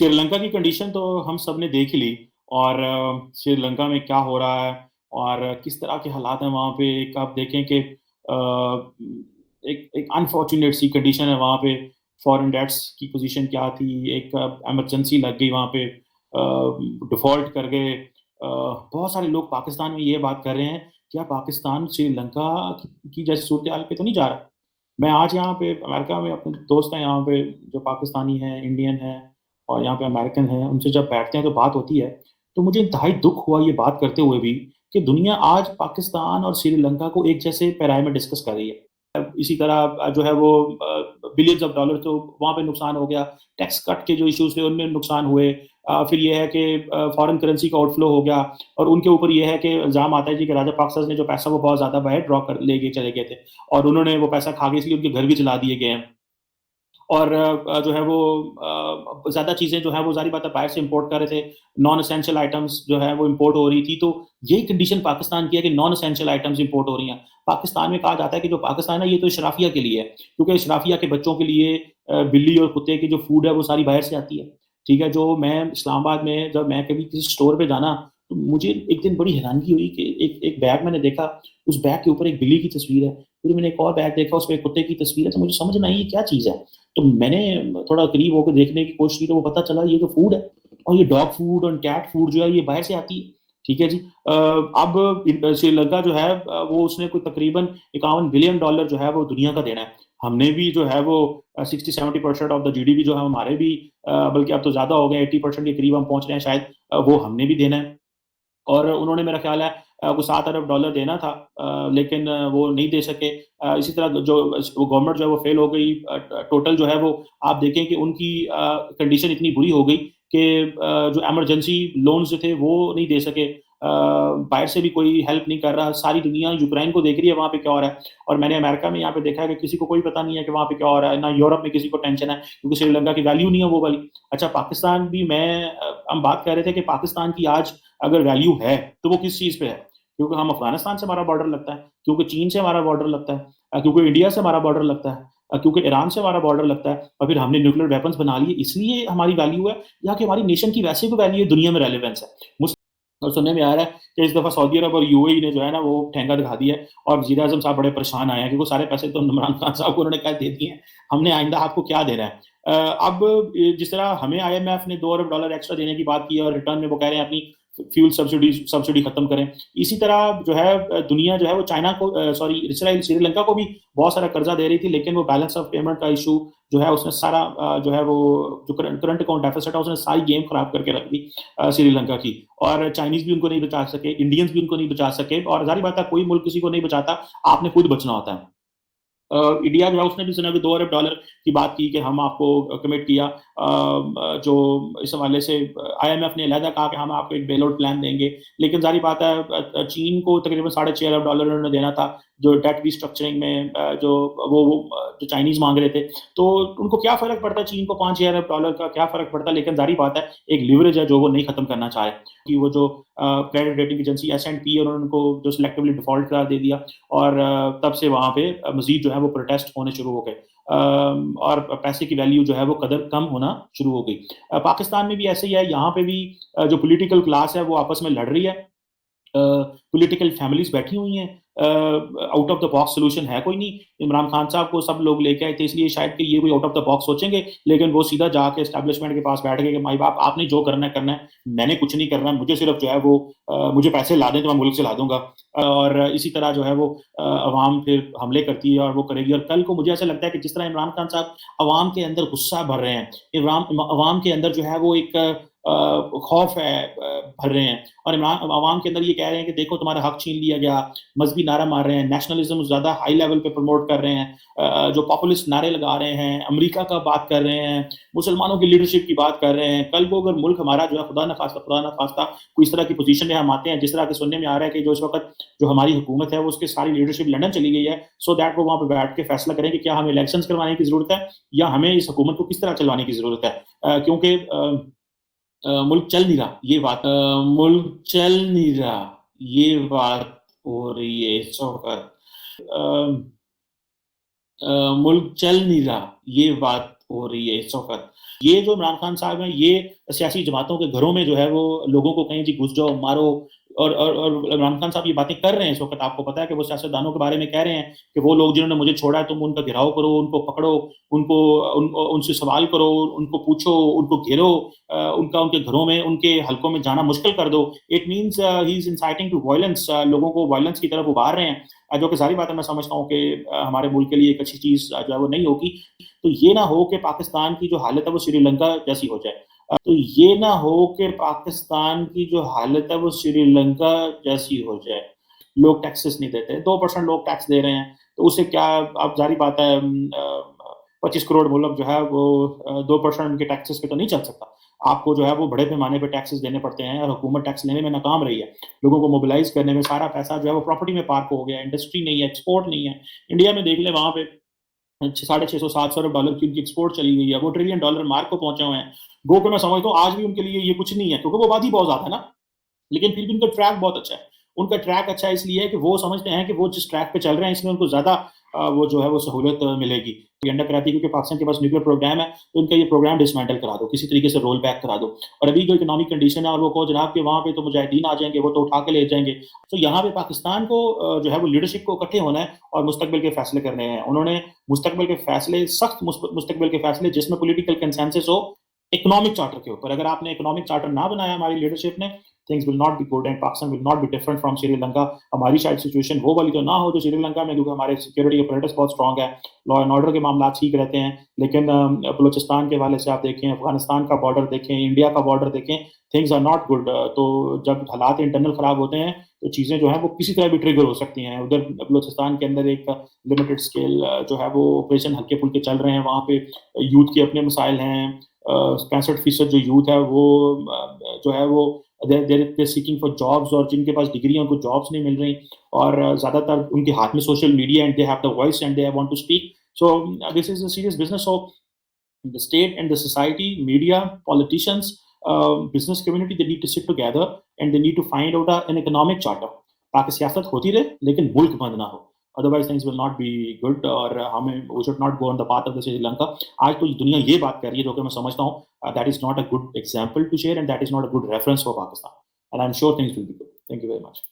श्रीलंका की कंडीशन तो हम सब ने देख ही ली। और श्रीलंका में क्या हो रहा है और किस तरह के हालात हैं वहाँ पे। एक आप देखें कि एक एक अनफॉर्चुनेट सी कंडीशन है वहाँ पे। फॉरेन डेट्स की पोजीशन क्या थी, एक इमरजेंसी लग गई वहाँ पे, डिफॉल्ट कर गए। बहुत सारे लोग पाकिस्तान में ये बात कर रहे हैं, क्या पाकिस्तान श्रीलंका की जैसी सूरत हाल पे तो नहीं जा रहा। मैं आज यहाँ पे अमेरिका में अपने दोस्त हैं यहाँ पे, जो पाकिस्तानी हैं, इंडियन हैं और यहाँ पे अमेरिकन हैं, उनसे जब बैठते हैं तो बात होती है, तो मुझे इंतहाई दुख हुआ ये बात करते हुए भी कि दुनिया आज पाकिस्तान और श्रीलंका को एक जैसे पैराए में डिस्कस कर रही है। इसी तरह जो है वो बिलियंस ऑफ डॉलर तो वहाँ पे नुकसान हो गया, टैक्स कट के जो इश्यूज थे उनमें नुकसान हुए। फिर ये है कि फॉरेन करेंसी का आउटफ्लो हो गया, और उनके ऊपर ये है कि इल्ज़ाम आता है जी कि राजा पाकसर ने जो पैसा वो बहुत ज़्यादा बाहर ड्रॉ कर ले गए चले गए थे, और उन्होंने वो पैसा खा गए, इसलिए उनके घर भी जला दिए गए हैं। और जो है वो ज़्यादा चीज़ें जो है वो ज़ाहिर बात है बाहर से इम्पोर्ट कर रहे थे। नॉन एसेंशियल आइटम्स जो है वो इम्पोर्ट हो रही थी, तो यही कंडीशन पाकिस्तान की है कि नॉन एसेंशियल आइटम्स इम्पोर्ट हो रही हैं। पाकिस्तान में कहा जाता है कि जो पाकिस्तान है ये तो इशराफिया के लिए है, क्योंकि इशराफिया के बच्चों के लिए बिल्ली और कुत्ते की जो फूड है वो सारी बाहर से आती है। ठीक है, जो मैं इस्लामाबाद में जब मैं कभी किसी स्टोर पे जाना, तो मुझे एक दिन बड़ी हैरानगी हुई कि एक एक बैग मैंने देखा, उस बैग के ऊपर एक बिल्ली की तस्वीर है। फिर मैंने एक और बैग देखा, उसपे एक कुत्ते की तस्वीर है, तो मुझे समझ में आई ये क्या चीज़ है। तो मैंने थोड़ा करीब होकर देखने की कोशिश की, तो वो पता चला ये तो फूड है, और ये डॉग फूड और कैट फूड जो है ये बाहर से आती है। ठीक है जी। अब श्रीलंका जो है वो उसने कोई तकरीबन 51 बिलियन डॉलर जो है वो दुनिया का देना है। हमने भी जो है वो 60-70% ऑफ द जीडीपी जो है हमारे भी, बल्कि अब तो ज्यादा हो गए, 80% के करीब हम पहुंच रहे हैं शायद। वो हमने भी देना है। और उन्होंने मेरा ख्याल है वो 7 अरब डॉलर देना था, लेकिन वो नहीं दे सके। इसी तरह जो वो गवर्नमेंट जो है वो फेल हो गई। टोटल जो है वो आप देखें कि उनकी कंडीशन इतनी बुरी हो गई कि जो इमरजेंसी लोन्स जो थे वो नहीं दे सके। बाहर से भी कोई हेल्प नहीं कर रहा, सारी दुनिया यूक्रेन को देख रही है वहाँ पे क्या हो रहा है। और मैंने अमेरिका में यहाँ पे देखा है कि किसी को कोई पता नहीं है कि वहाँ पे क्या हो रहा है, ना यूरोप में किसी को टेंशन है, क्योंकि श्रीलंका की वैल्यू नहीं है वो वाली। अच्छा, पाकिस्तान भी हम बात कर रहे थे कि पाकिस्तान की आज अगर वैल्यू है तो वो किस चीज पे है, क्योंकि हम अफगानिस्तान से हमारा बॉर्डर लगता है, क्योंकि चीन से हमारा बॉर्डर लगता है, क्योंकि इंडिया से हमारा बॉर्डर लगता है, क्योंकि ईरान से हमारा बॉर्डर लगता है, और फिर हमने न्यूक्लियर वेपन्स बना लिए, इसलिए हमारी वैल्यू है, या कि हमारी नेशन की वैसे भी वैल्यू है, दुनिया में रेलिवेंस है। और सुनने में आ रहा है कि इस दफा सऊदी अरब और यूएई ने जो है ना वो ठेंगा दिखा दिया है, और वजीर आजम साहब बड़े परेशान आए हैं, क्योंकि सारे पैसे तो इमरान खान साहब को उन्होंने कह दे दिए हैं, हमने आइंदा आपको क्या देना है। अब जिस तरह हमें आईएमएफ ने 2 अरब डॉलर एक्स्ट्रा देने की बात की है, और रिटर्न में वो कह रहे हैं अपनी फ्यूल सब्सिडी खत्म करें। इसी तरह जो है दुनिया जो है वो चाइना को, सॉरी, इसराइल श्रीलंका को भी बहुत सारा कर्जा दे रही थी, लेकिन वो बैलेंस ऑफ पेमेंट का इशू जो है उसने सारा जो है वो जो करंट अकाउंट डेफिसिट है उसने सारी गेम खराब करके रख दी श्रीलंका की। और चाइनीज भी उनको नहीं बचा सके, इंडियंस भी उनको नहीं बचा सके, और जारी बात है कोई मुल्क किसी को नहीं बचाता, आपने खुद बचना होता है। इंडिया जो है उसने भी सुना कि 2 अरब डॉलर की बात की कि हम आपको कमिट किया, जो इस हवाले से आईएमएफ ने अलहदा कहा कि हम आपको एक बेल आउट प्लान देंगे, लेकिन जारी बात है चीन को तकरीबन 6.5 अरब डॉलर उन्होंने देना था, जो डेट रिस्ट्रक्चरिंग में जो चाइनीज मांग रहे थे। तो उनको क्या फर्क पड़ता है, चीन को 5-6 अरब डॉलर का क्या फर्क पड़ता है, लेकिन जारी बात है एक लिवरेज है जो वो नहीं खत्म करना चाहे, कि वो जो क्रेडिट रेटिंग एजेंसी S&P है उन्होंने उनको जो सिलेक्टिवली डिफॉल्ट करार दे दिया, और तब से वहाँ पे मजीद जो है वो प्रोटेस्ट होने शुरू हो गए, और पैसे की वैल्यू जो है वो कदर कम होना शुरू हो गई। पाकिस्तान में भी ऐसे ही है, यहाँ पे भी जो पॉलिटिकल क्लास है वो आपस में लड़ रही है, पॉलिटिकल फैमिलीज बैठी हुई हैं, out of the box solution है कोई नहीं। इमरान खान साहब को सब लोग लेके आए थे, इसलिए शायद कि ये कोई आउट ऑफ द बॉक्स सोचेंगे, लेकिन वो सीधा जाके एस्टेब्लिशमेंट के पास बैठ गए कि माई बाप आपने जो करना है, मैंने कुछ नहीं करना, मुझे सिर्फ जो है वो मुझे पैसे ला दें तो मैं मुल्क से ला दूंगा। और इसी तरह जो है वो अवाम फिर हमले करती है और वो करेगी। और कल को मुझे ऐसा लगता है कि जिस तरह इमरान खान साहब अवाम के अंदर गुस्सा भर रहे हैं, इमरान अवाम के अंदर जो है वो एक खौफ है भर रहे हैं, और इमरान अवाम के अंदर ये कह रहे हैं कि देखो तुम्हारा हक छीन लिया गया, मजहबी नारा मार रहे हैं, नेशनलिज्म ज़्यादा हाई लेवल पे प्रमोट कर रहे हैं, जो पॉपुलिस्ट नारे लगा रहे हैं, अमेरिका का बात कर रहे हैं, मुसलमानों की लीडरशिप की बात कर रहे हैं। कल को अगर मुल्क हमारा जो है खुदा न खास्ता कोई इस तरह की पोजीशन में हम आते हैं, जिस तरह के सुनने में आ रहा है कि जो इस वक्त जो हमारी हुकूमत है वो उसकी सारी लीडरशिप लंदन चली गई है, सो दैट वो वहाँ पर बैठ के फैसला करें कि क्या हमें इलेक्शन करवाने की जरूरत है, या हमें इस हुकूमत को किस तरह चलवाने की जरूरत है। क्योंकि मुल्क चल नहीं रहा, ये बात मुल्क चल नहीं रहा, ये बात हो रही है इस वक्त। मुल्क चल नहीं रहा, ये बात हो रही है इस वक़्त। ये जो इमरान खान साहब हैं, ये सियासी जमातों के घरों में जो है वो लोगों को कहें जी घुस जाओ, मारो और इमरान खान साहब ये बातें कर रहे हैं इस वक़्त। आपको पता है कि वो सियासतदानों के बारे में कह रहे हैं कि वो लोग जिन्होंने मुझे छोड़ा है, तुम उनका घेराव करो, उनको पकड़ो, उनको उनसे सवाल करो, उनको पूछो, उनको घेरो, उनका उनके घरों में, उनके हलकों में जाना मुश्किल कर दो। It means he is inciting to violence, लोगों को वायलेंस की तरफ उभार रहे हैं। जो कि ज़ाहिर बात है, मैं समझता हूँ कि हमारे मुल्क के लिए एक अच्छी चीज़ जो है वो नहीं होगी। तो ये ना हो कि पाकिस्तान की जो हालत है वो श्रीलंका जैसी हो जाए। तो ये ना हो कि पाकिस्तान की जो हालत है वो श्रीलंका जैसी हो जाए। लोग टैक्सेस नहीं देते, 2% लोग टैक्स दे रहे हैं, तो उससे क्या, अब ज़ाहिर बात है 25 करोड़ मुल्क जो है वो 2% उनके टैक्सेस पे तो नहीं चल सकता। आपको जो है वो बड़े पैमाने पे टैक्सेस देने पड़ते हैं और हुकूमत टैक्स लेने में नाकाम रही है। लोगों को मोबिलाइज़ करने में सारा पैसा जो है वो प्रॉपर्टी में पार्क हो गया, इंडस्ट्री नहीं है, एक्सपोर्ट नहीं है। इंडिया में देख लें, वहाँ पे साढ़े 600 700 अरब डॉलर की उनकी एक्सपोर्ट चली गई है, वो ट्रिलियन डॉलर मार्क को पहुंचे हुए हैं। गो के मैं समझता हूँ आज भी उनके लिए ये कुछ नहीं है, क्योंकि वो आबादी बहुत ज्यादा है ना। लेकिन फिर भी उनका ट्रैक बहुत अच्छा है। उनका ट्रैक अच्छा है इसलिए है कि वो समझते हैं कि वो जिस ट्रैक पे चल रहे हैं इसमें उनको ज़्यादा वो जो है वो सहूलियत मिलेगी। ये अंडा कराती है क्योंकि पाकिस्तान के पास न्यूक्लियर प्रोग्राम है, तो इनका ये प्रोग्राम डिसमेंटल करा दो, किसी तरीके से रोल बैक करा दो। और अभी जो इकोनॉमिक कंडीशन है और वो कहो जनाब कि वहाँ पे तो मुजाहिदीन आ जाएँगे, वो तो उठा के ले जाएँगे। तो यहाँ पे पाकिस्तान को जो है वो लीडरशिप को इकट्ठे होना है और मुस्तकबिल के फैसले करने हैं। उन्होंने मुस्तकबिल के फैसले, सख्त मुस्तकबिल के फैसले जिसमें पॉलिटिकल कंसेंसस हो, इकोनॉमिक चार्टर के ऊपर। अगर आपने इकोनॉमिक चार्टर ना बनाया हमारी लीडरशिप ने, things will not be good and Pakistan will not be different from Sri Lanka. हमारी शायद सिचुएशन वो वाली तो ना हो जो श्रीलंका में, क्योंकि हमारे सिक्योरिटी अपरेटस बहुत स्ट्रांग है, लॉ एंड ऑर्डर के मामला ठीक रहते हैं। लेकिन बलूचिस्तान के हवाले से आप देखें, अफगानिस्तान का बॉर्डर देखें, इंडिया का बॉर्डर देखें, थिंग्स आर नॉट गुड। तो जब हालात इंटरनल खराब होते हैं तो चीज़ें जो हैं वो किसी तरह भी ट्रिगर हो सकती हैं। उधर बलूचिस्तान के अंदर एक लिमिटेड स्केल जो है वो ऑपरेशन हल्के फुल्के चल रहे हैं, वहाँ पे यूथ के अपने मसाइल हैं। 65% जो यूथ है वो जो है वो देयर सीकिंग फॉर जॉब्स, और जिनके पास डिग्री है उनको जॉब्स नहीं मिल रही। और ज़्यादातर उनके हाथ में social media and they have the voice and they want to speak. So this is a serious business. So the state and the society, media, politicians, business community, they need to sit together and they need to find out an economic charter, ताकि सियासत होती रहे लेकिन मुल्क बंद ना हो। Otherwise things will not be good और हमें we should not go on the path of the Sri Lanka. आज तो दुनिया ये बात कर रही है जो कि मैं समझता हूँ that is not a good example to share and that is not a good reference for Pakistan, and I am sure things will be good. Thank you very much.